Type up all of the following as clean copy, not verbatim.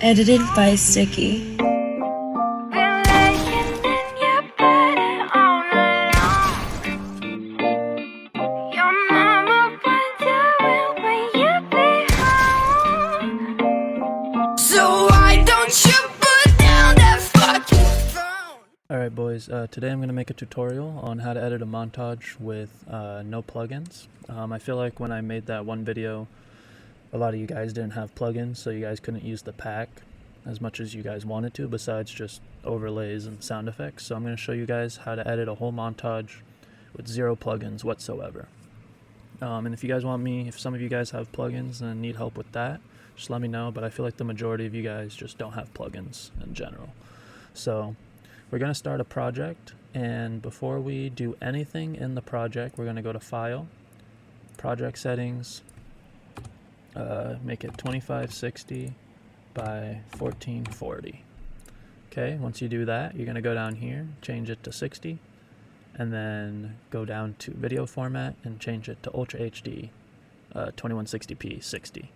Edited by Sticky. Alright boys, today I'm going to make a tutorial on how to edit a montage with no plugins. I feel like when I made that one video, a lot of you guys didn't have plugins, so you guys couldn't use the pack as much as you guys wanted to, besides just overlays and sound effects. So I'm going to show you guys how to edit a whole montage with zero plugins whatsoever. And if you guys want me, if some of you guys have plugins and need help with that, just let me know, but I feel like the majority of you guys just don't have plugins in general. So we're going to start a project, and before we do anything in the project, we're going to go to File, Project Settings, make it 2560 by 1440. Okay, once you do that, you're going to go down here, change it to 60, and then go down to Video Format and change it to Ultra HD 2160p 60.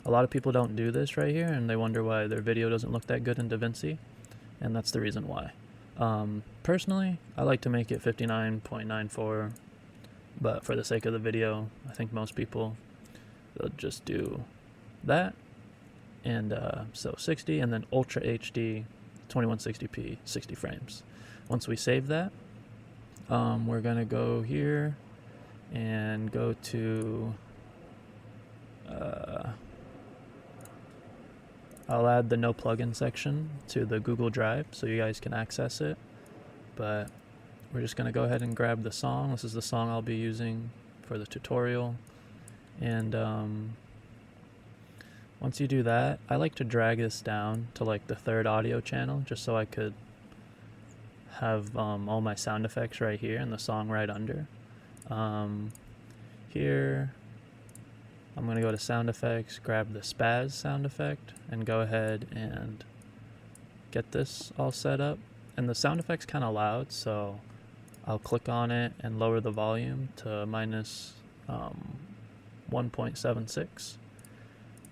A lot of people don't do this right here, and they wonder why their video doesn't look that good in Davinci, and that's the reason why. Personally, I like to make it 59.94, but for the sake of the video, I think most people, they'll just do that, and so 60, and then Ultra HD 2160p 60 frames. Once we save that, we're gonna go here and go to I'll add the no plugin section to the Google Drive so you guys can access it, but we're just going to go ahead and grab the song. This is the song I'll be using for the tutorial, and once you do that, I like to drag this down to like the third audio channel just so I could have all my sound effects right here and the song right under. Here I'm going to go to sound effects, grab the spaz sound effect, and go ahead and get this all set up. And the sound effect's kind of loud, so I'll click on it and lower the volume to minus 1.76.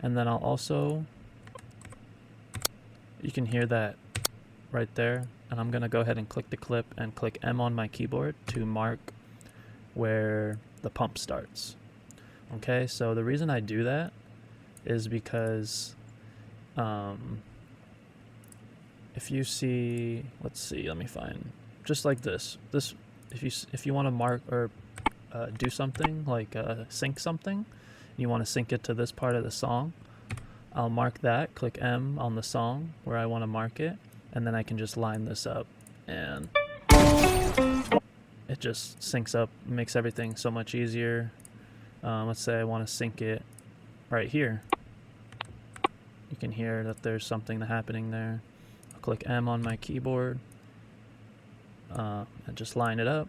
And then I'll also, you can hear that right there, and I'm going to go ahead and click the clip and click M on my keyboard to mark where the pump starts. Okay, so the reason I do that is because if you see, let's see, let me find, just like this, if you want to mark or do something like sync something, you want to sync it to this part of the song, I'll mark that, click M on the song where I want to mark it, and then I can just line this up, and it just syncs up, makes everything so much easier. Let's say I want to sync it right here. You can hear that there's something happening there. I'll click M on my keyboard and just line it up,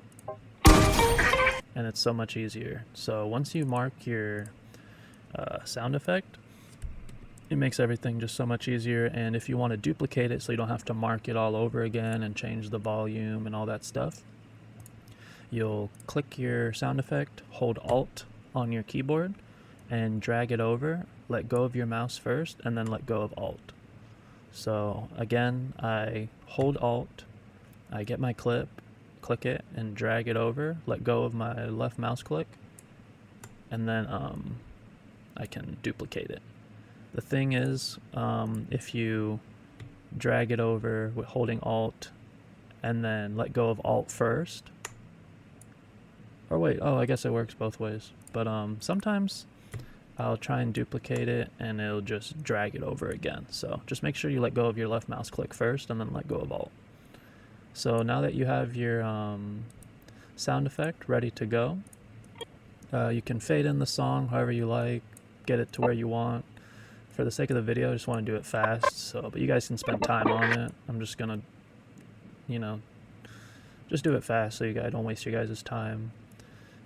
and it's so much easier. So once you mark your sound effect, it makes everything just so much easier. And if you want to duplicate it so you don't have to mark it all over again and change the volume and all that stuff, you'll click your sound effect, hold Alt on your keyboard, and drag it over, let go of your mouse first, and then let go of Alt. So again, I hold Alt, I get my clip, click it, and drag it over, let go of my left mouse click, and then I can duplicate it. The thing is, if you drag it over with holding Alt and then let go of Alt first, or wait, oh, I guess it works both ways. But sometimes I'll try and duplicate it and it'll just drag it over again. So just make sure you let go of your left mouse click first and then let go of Alt. So now that you have your sound effect ready to go, you can fade in the song however you like, get it to where you want. For the sake of the video, I just want to do it fast, so but you guys can spend time on it. I'm just gonna, just do it fast so you guys don't waste your guys' time.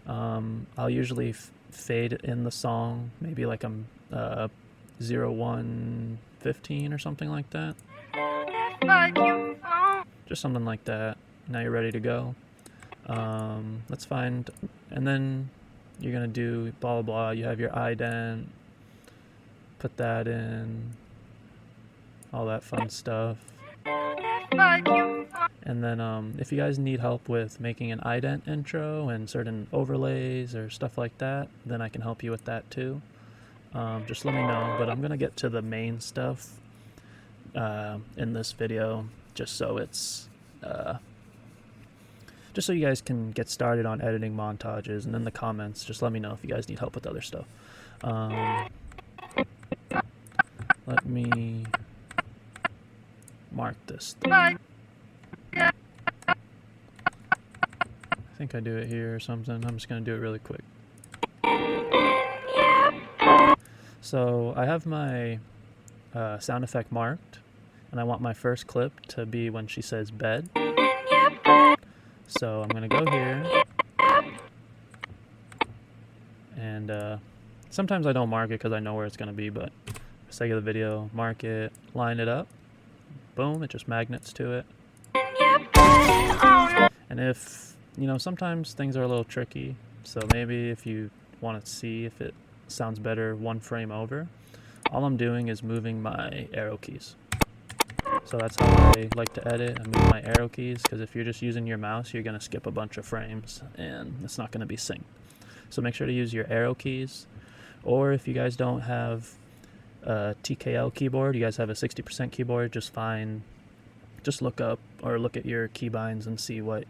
I'll usually fade in the song, maybe like I'm 0115 or something like that. Just something like that. Now you're ready to go. Let's find, and then you're gonna do blah blah blah. You have your ident, put that in. all that fun stuff. And then if you guys need help with making an ident intro and certain overlays or stuff like that, then I can help you with that too. Just let me know. But I'm gonna get to the main stuff in this video, just so it's just so you guys can get started on editing montages. And in the comments, just let me know if you guys need help with other stuff. Let me mark this thing. I think I do it here or something. I'm just going to do it really quick. So I have my sound effect marked, and I want my first clip to be when she says bed. So I'm going to go here, and sometimes I don't mark it because I know where it's going to be, but for the sake of the video, mark it, line it up, boom, it just magnets to it. And if you know, sometimes things are a little tricky, so maybe if you want to see if it sounds better one frame over, all I'm doing is moving my arrow keys. So that's how I like to edit. I move my arrow keys, because if you're just using your mouse, you're going to skip a bunch of frames, and it's not going to be synced. So make sure to use your arrow keys, or if you guys don't have a TKL keyboard, you guys have a 60% keyboard, just look up or look at your keybinds and see what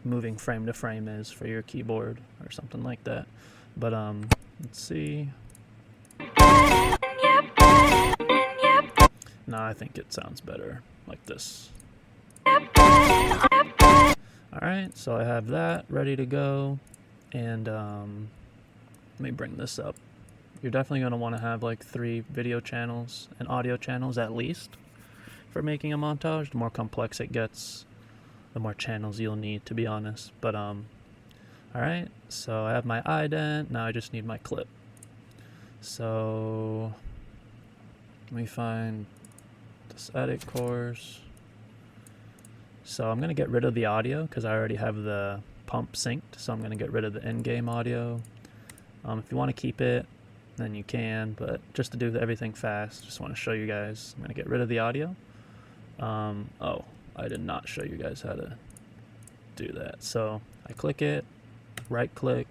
moving frame to frame is for your keyboard or something like that. But let's see. No, I think it sounds better like this. Alright, so I have that ready to go, and let me bring this up. You're definitely going to want to have like 3 video channels and audio channels at least for making a montage. The more complex it gets, the more channels you'll need, to be honest. But alright, so I have my ident, now I just need my clip. So let me find this edit course. So I'm gonna get rid of the audio because I already have the pump synced, so I'm gonna get rid of the in-game audio. If you want to keep it, then you can, but just to do everything fast, just want to show you guys. I'm gonna get rid of the audio. Oh, I did not show you guys how to do that. So I click it, right click,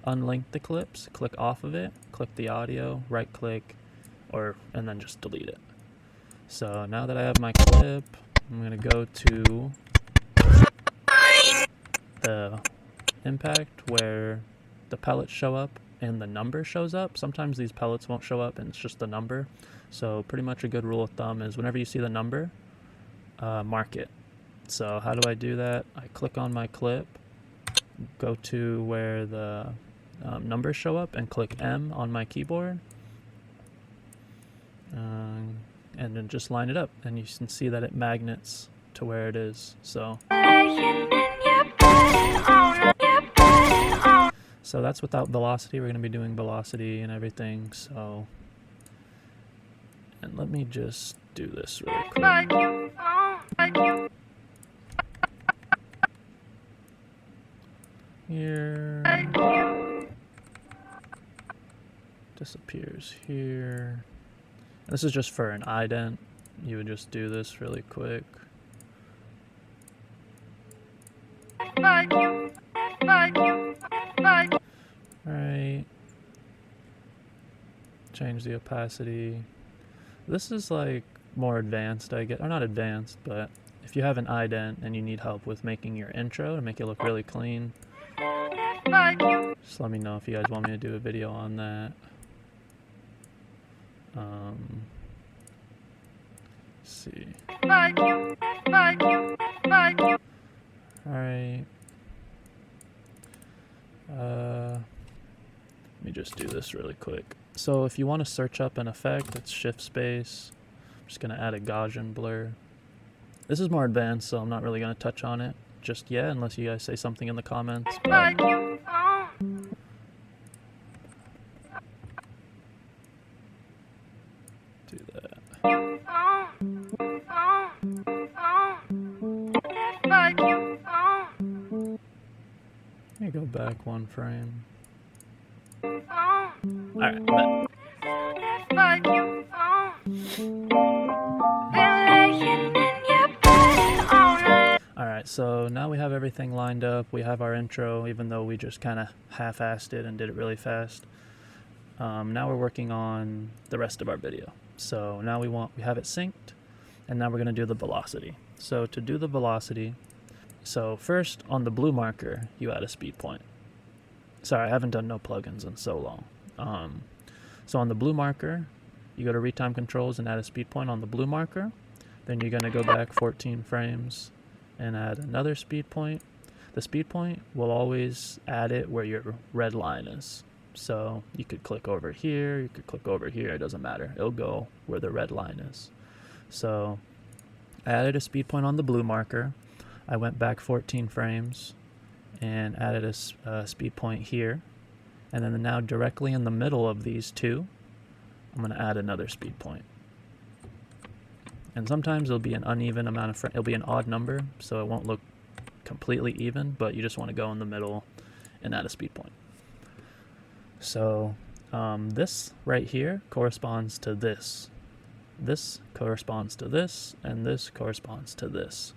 unlink the clips, click off of it, click the audio, right click, and then just delete it. So now that I have my clip, I'm gonna go to the impact where the pellets show up and the number shows up. Sometimes these pellets won't show up and it's just the number. So pretty much a good rule of thumb is whenever you see the number, mark it. So how do I do that? I click on my clip, go to where the numbers show up, and click M on my keyboard, and then just line it up, and you can see that it magnets to where it is. So that's without velocity. We're going to be doing velocity and everything. So, and let me just do this really quick. Here, disappears here. And this is just for an ident. You would just do this really quick. Alright. Change the opacity. This is like more advanced, I guess. Or not advanced, but if you have an ident and you need help with making your intro to make it look really clean, just let me know if you guys want me to do a video on that. Let's see. Alright. Let me just do this really quick. So if you want to search up an effect, it's shift space. I'm just going to add a Gaussian blur. This is more advanced, so I'm not really going to touch on it just yet, unless you guys say something in the comments. But do that. Let me go back one frame. Alright, So now we have everything lined up. We have our intro, even though we just kind of half-assed it and did it really fast. Now we're working on the rest of our video. So now we have it synced, and now we're going to do the velocity. So to do the velocity, so first on the blue marker, you add a speed point. Sorry, I haven't done no plugins in so long. So on the blue marker, you go to retime controls and add a speed point on the blue marker. Then you're going to go back 14 frames and add another speed point. The speed point will always add it where your red line is. So you could click over here, you could click over here, it doesn't matter. It'll go where the red line is. So I added a speed point on the blue marker. I went back 14 frames and added a speed point here. And then now directly in the middle of these two, I'm going to add another speed point. And sometimes it'll be an uneven amount of it'll be an odd number, so it won't look completely even, but you just want to go in the middle and add a speed point. So this right here corresponds to this. This corresponds to this, and this corresponds to this.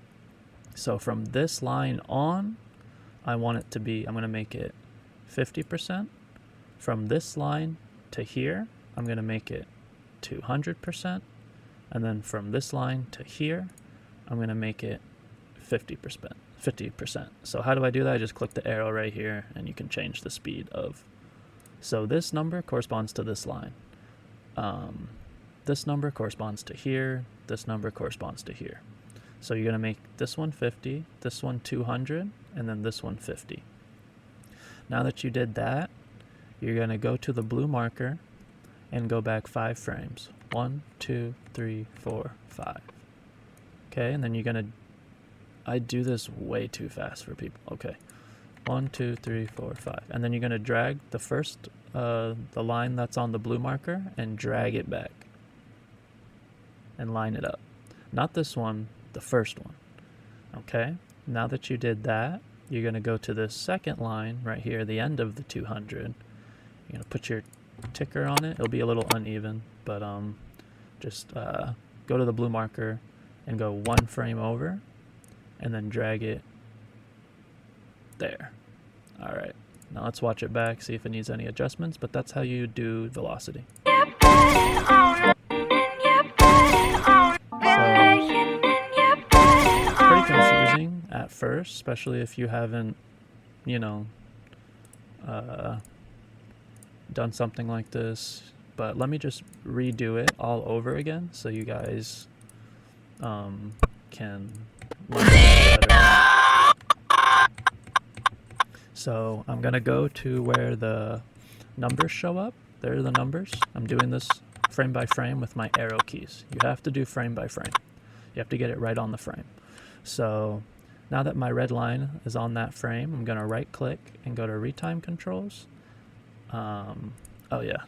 So from this line on, I want it to be, I'm going to make it 50%. From this line to here, I'm going to make it 200%. And then from this line to here, I'm going to make it 50%. So how do I do that? I just click the arrow right here, and you can change the speed of. So this number corresponds to this line. This number corresponds to here. This number corresponds to here. So you're going to make this one 50, this one 200, and then this one 50. Now that you did that, you're going to go to the blue marker and go back 5 frames. 1, 2, 3, 4, 5. Okay, and then you're going to, I do this way too fast for people. Okay, 1, 2, 3, 4, 5. And then you're going to drag the first, the line that's on the blue marker and drag it back and line it up. Not this one, the first one. Okay, now that you did that, you're going to go to this second line right here, the end of the 200. You're going to put your ticker on it. It'll be a little uneven, but just go to the blue marker and go 1 frame over and then drag it there. All right, now let's watch it back, see if it needs any adjustments, but that's how you do velocity. Pretty confusing at first, especially if you haven't, you know, done something like this. But let me just redo it all over again so you guys can learn better. So I'm gonna go to where the numbers show up. There are the numbers. I'm doing this frame by frame with my arrow keys. You have to do frame by frame. You have to get it right on the frame. So now that my red line is on that frame, I'm gonna right click and go to retime controls. Oh yeah,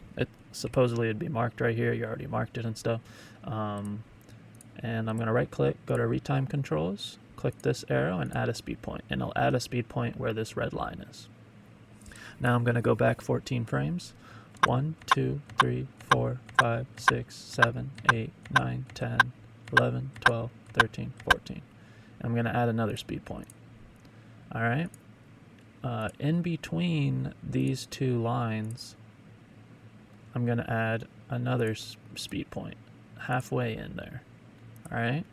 supposedly it'd be marked right here. You already marked it and stuff. And I'm gonna right click, go to retime controls, click this arrow and add a speed point. And I'll add a speed point where this red line is. Now I'm gonna go back 14 frames. 1, 2, 3, 4, 5, 6, 7, 8, 9, 10, 11, 12, 13, 14. I'm going to add another speed point. All right. In between these two lines, I'm going to add another speed point halfway in there. All right.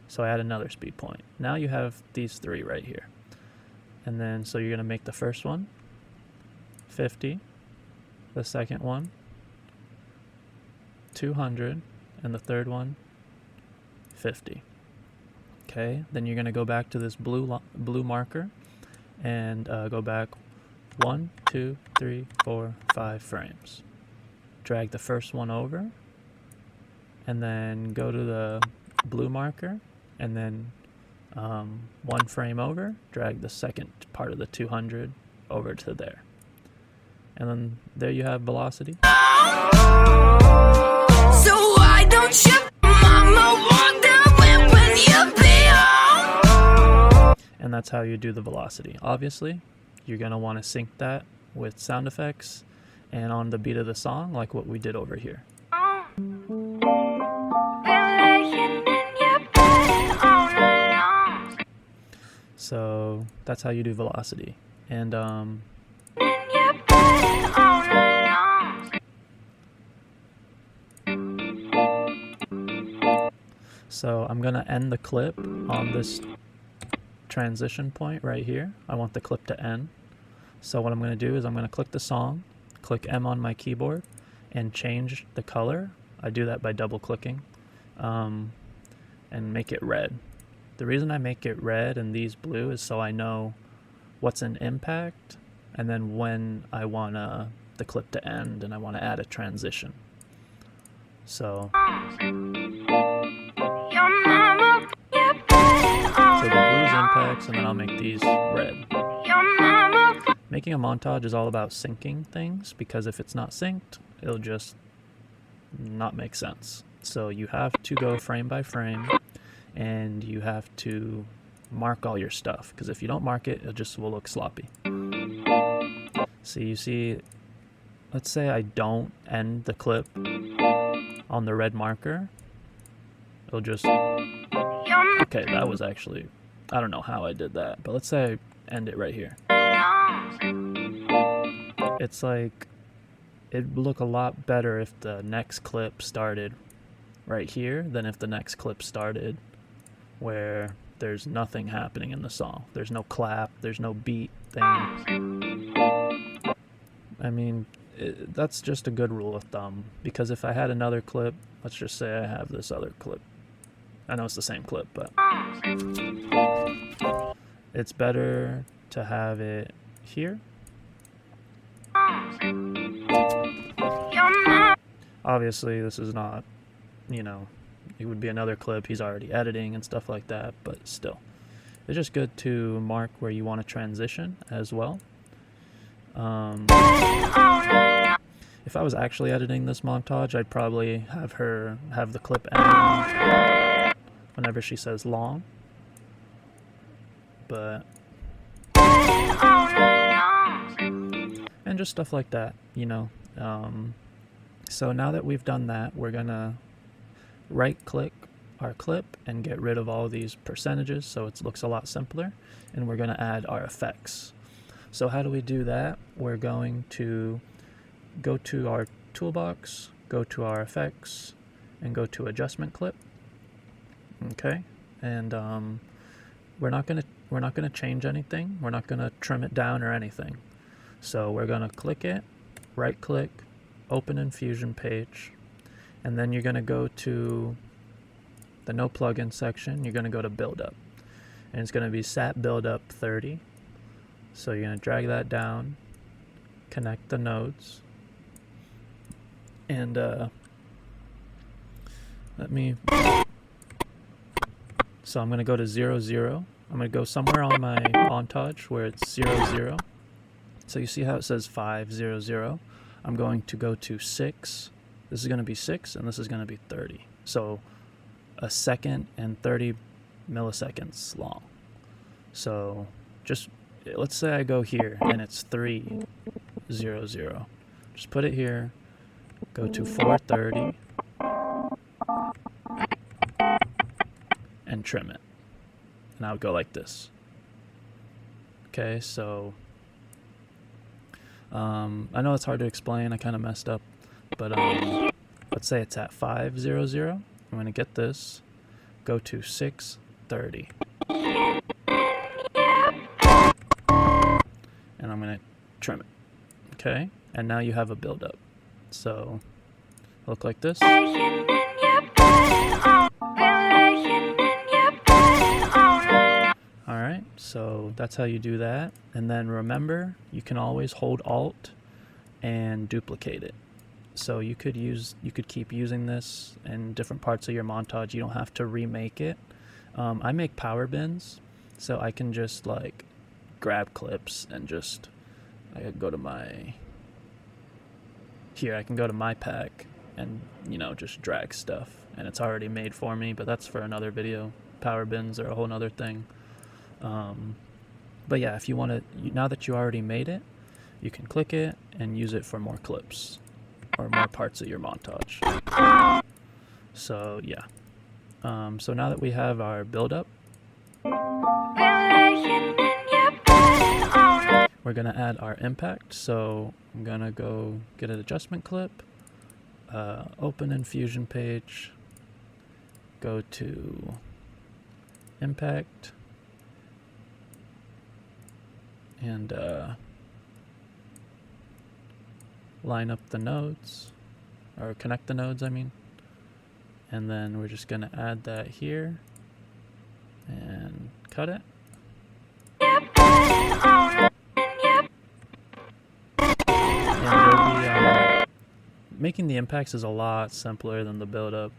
So I add another speed point. Now you have these 3 right here. And then, so you're going to make the first one 50, the second one 200, and the third one 50. Okay, then you're going to go back to this blue marker and go back 1, 2, 3, 4, 5 frames. Drag the first one over and then go to the blue marker and then 1 frame over, drag the second part of the 200 over to there. And then there you have velocity. So why don't you mama wonder when you be home? And that's how you do the velocity. Obviously, you're going to want to sync that with sound effects and on the beat of the song, like what we did over here. So that's how you do velocity. And so I'm gonna end the clip on this transition point right here. I want the clip to end. So what I'm gonna do is I'm gonna click the song, click M on my keyboard, and change the color. I do that by double clicking, and make it red. The reason I make it red and these blue is so I know what's an impact, and then when I want the clip to end and I want to add a transition. So the blue's impacts, and then I'll make these red. Making a montage is all about syncing things, because if it's not synced, it'll just not make sense. So you have to go frame by frame, and you have to mark all your stuff, because if you don't mark it, it just will look sloppy. So you see, let's say I don't end the clip on the red marker, it'll just, okay, that was actually, I don't know how I did that, but let's say I end it right here. It's like, it'd look a lot better if the next clip started right here than if the next clip started where there's nothing happening in the song. There's no clap, there's no beat thing. I mean, that's just a good rule of thumb, because if I had another clip, let's just say I have this other clip. I know it's the same clip, but it's better to have it here. Obviously, this is not, you know, it would be another clip he's already editing and stuff like that, but still. It's just good to mark where you want to transition as well. If I was actually editing this montage, I'd probably have the clip end whenever she says long. But and just stuff like that, you know. So now that we've done that, we're gonna right click our clip and get rid of all these percentages so it looks a lot simpler, and we're gonna add our effects. So how do we do that? We're going to go to our toolbox, go to our effects, and go to adjustment clip. Okay, and we're not gonna change anything. We're not gonna trim it down or anything. So we're gonna click it, right click, open in Fusion page, and then you're gonna go to the no plugin section. You're gonna go to buildup, and it's gonna be SAT buildup 30. So you're gonna drag that down, connect the nodes, and so I'm gonna go to 0, 0. I'm gonna go somewhere on my montage where it's 0, 0. So you see how it says 5, 0, 0. I'm going to go to 6. This is gonna be 6, and this is gonna be 30. So a second and 30 milliseconds long. So just, let's say I go here and it's 3, 0, 0. Just put it here, go to 430, and trim it. And I would go like this. Okay, so I know it's hard to explain, I kind of messed up, but let's say it's at 500. I'm going to get this, go to 630, and I'm going to trim it. Okay, and now you have a build-up. So look like this. Alright, so that's how you do that. And then remember, you can always hold Alt and duplicate it. So you could keep using this in different parts of your montage. You don't have to remake it. I make power bins, so I can just like grab clips and just, I could go to my, here I can go to my pack and, you know, just drag stuff, and it's already made for me, but that's for another video. Power bins are a whole nother thing. But yeah, if you want to, now that you already made it, you can click it and use it for more clips or more parts of your montage. So yeah. So now that we have our build up, we're gonna add our impact. So I'm gonna go get an adjustment clip, open in Fusion page, go to impact, and line up the nodes, or connect the nodes, I mean. And then we're just gonna add that here and cut it. And making the impacts is a lot simpler than the build-up.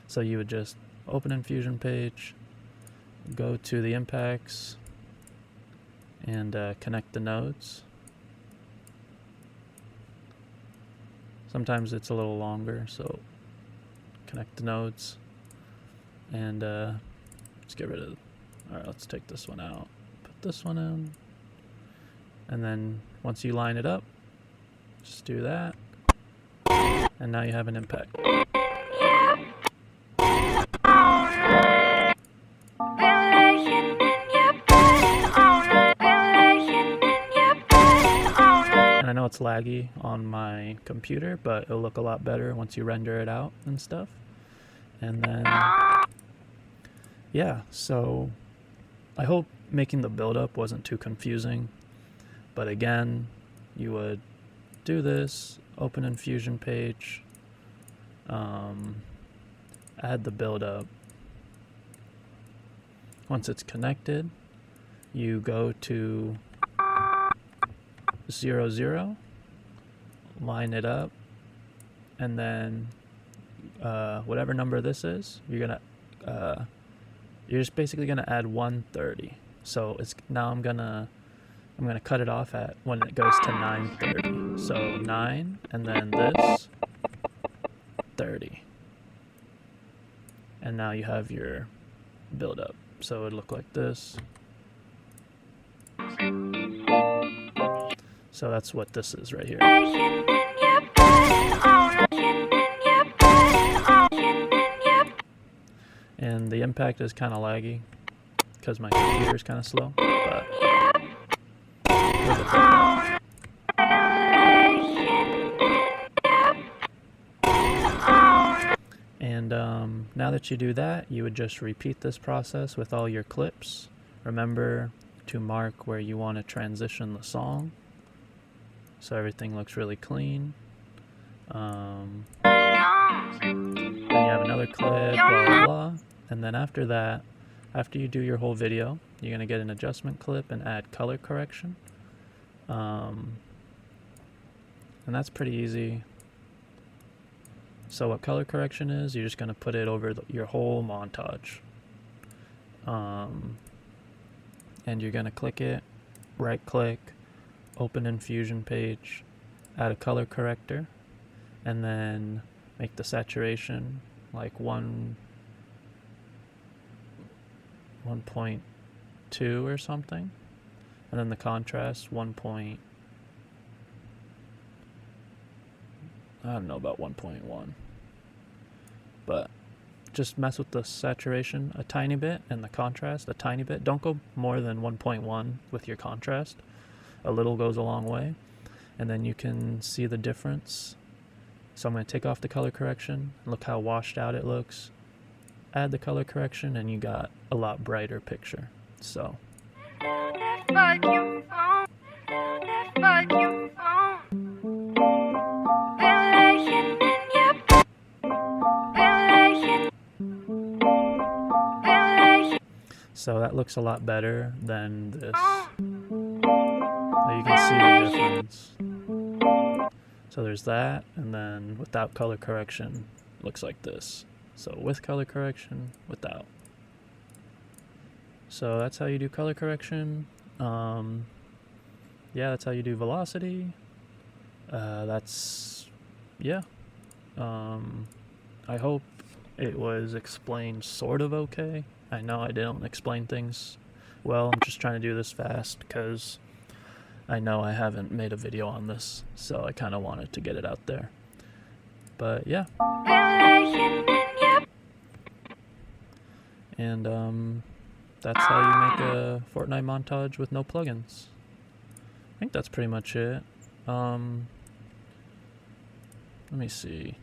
So you would just open in Fusion page, go to the impacts, and connect the nodes. Sometimes it's a little longer, so connect the nodes, and let's get rid of. Alright, let's take this one out, put this one in, and then once you line it up, just do that, and now you have an impact. And I know it's laggy on my computer, but it'll look a lot better once you render it out and stuff. And then, yeah, so I hope making the build-up wasn't too confusing. But again, you would do this, open in Fusion page, add the build-up. Once it's connected, you go to 0, 0, line it up, and then whatever number this is, you're just basically gonna add 130. So it's now I'm gonna cut it off at when it goes to 930. So 9, and then this 30, and now you have your build up. So it'd look like this. So that's what this is right here. And the impact is kind of laggy because my computer is kind of slow, but and now that you do that, you would just repeat this process with all your clips. Remember to mark where you want to transition the song, so everything looks really clean. Then you have another clip, blah, blah, blah. And then after that, after you do your whole video, you're going to get an adjustment clip and add color correction. And that's pretty easy. So what color correction is, you're just going to put it over your whole montage. And you're going to click it, right click, open in Fusion page, add a color corrector, and then make the saturation like 1.2 or something, and then the contrast 1. I don't know about 1.1, but just mess with the saturation a tiny bit and the contrast a tiny bit. Don't go more than 1.1 with your contrast. A little goes a long way, and then you can see the difference. So I'm going to take off the color correction. Look how washed out it looks. Add the color correction, and you got a lot brighter picture. So that looks a lot better than this. You can see the difference. So there's that, and then without color correction, looks like this. So with color correction, without. So that's how you do color correction. Yeah, that's how you do velocity. Yeah. I hope it was explained sort of okay. I know I didn't explain things well. I'm just trying to do this fast because I know I haven't made a video on this, so I kind of wanted to get it out there. But yeah. And that's how you make a Fortnite montage with no plugins. think that's pretty much it. Let me see.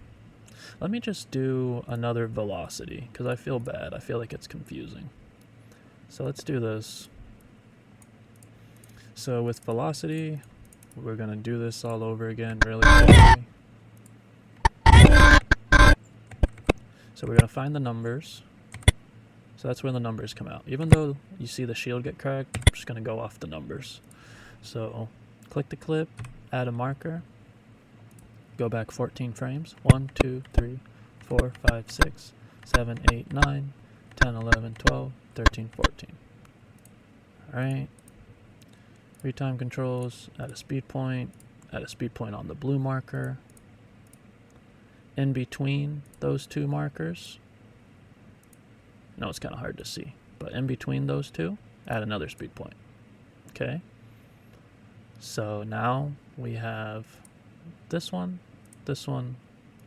Let me just do another velocity, because I feel bad. I feel like it's confusing. So let's do this. So with velocity, we're going to do this all over again really quickly. So we're going to find the numbers. So that's where the numbers come out. Even though you see the shield get cracked, I'm just going to go off the numbers. So click the clip, add a marker, go back 14 frames. 1, 2, 3, 4, 5, 6, 7, 8, 9, 10, 11, 12, 13, 14. Alright. Retime controls, add a speed point on the blue marker. In between those two markers, no, it's kind of hard to see, but in between those two, add another speed point. Okay. So now we have this one,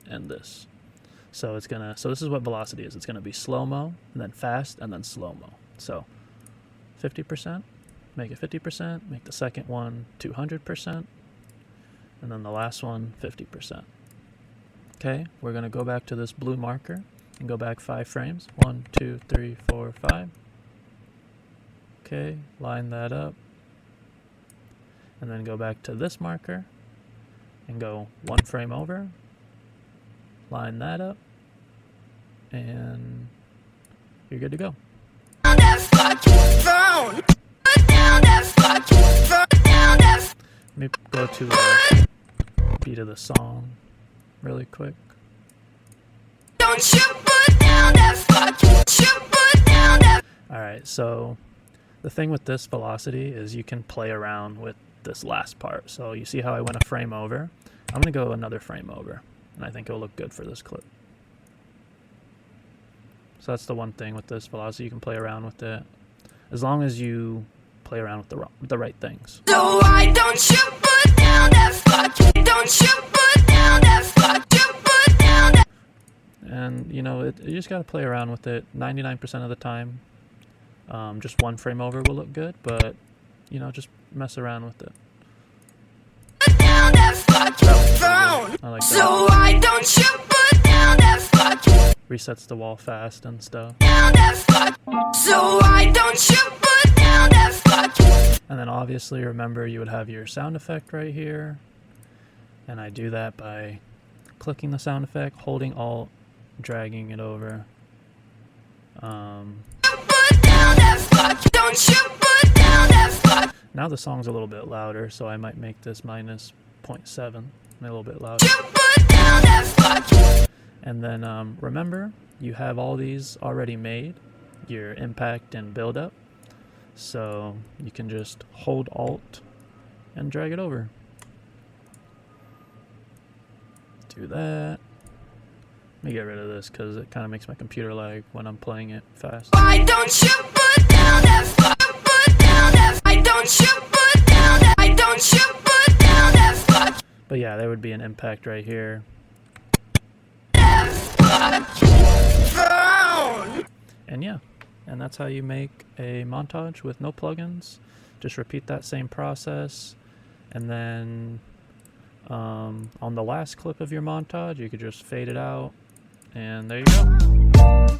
and this. So it's gonna. So this is what velocity is. It's gonna be slow-mo, and then fast, and then slow-mo. So 50%, make it 50%. Make the second one 200%, and then the last one 50%. Okay. We're gonna go back to this blue marker and go back 5 frames. 1, 2, 3, 4, 5. Okay. Line that up, and then go back to this marker and go 1 frame over, line that up, and you're good to go. Let me go to the beat of the song really quick. Alright, so the thing with this velocity is you can play around with this last part. So you see how I went a frame over? I'm going to go another frame over, and I think it'll look good for this clip. So that's the one thing with this velocity. You can play around with it as long as you play around with the right things. So why don't you put down that fuck? Don't you put down that fuck? You put down that. And you know, you just got to play around with it 99% of the time. Just 1 frame over will look good, but you know, just mess around with it. Put down that fucking phone. I like that. So why don't you put down that fucking. Resets the wall fast and stuff. Down that fuck. So why don't you put down that fucking. And then obviously remember you would have your sound effect right here. And I do that by clicking the sound effect, holding Alt, dragging it over. Put down that fuck. Don't you put down that fuck. Now the song's a little bit louder, so I might make this minus 0.7, a little bit louder. You put down that fuck. And then remember, you have all these already made, your impact and build up. So you can just hold Alt and drag it over. Do that. Let me get rid of this because it kind of makes my computer lag when I'm playing it fast. Why don't you put down that fuck? Put down that. Why don't you put down that? Why don't you put down that fuck? But yeah, there would be an impact right here. And yeah, and that's how you make a montage with no plugins. Just repeat that same process, and then on the last clip of your montage, you could just fade it out, and there you go.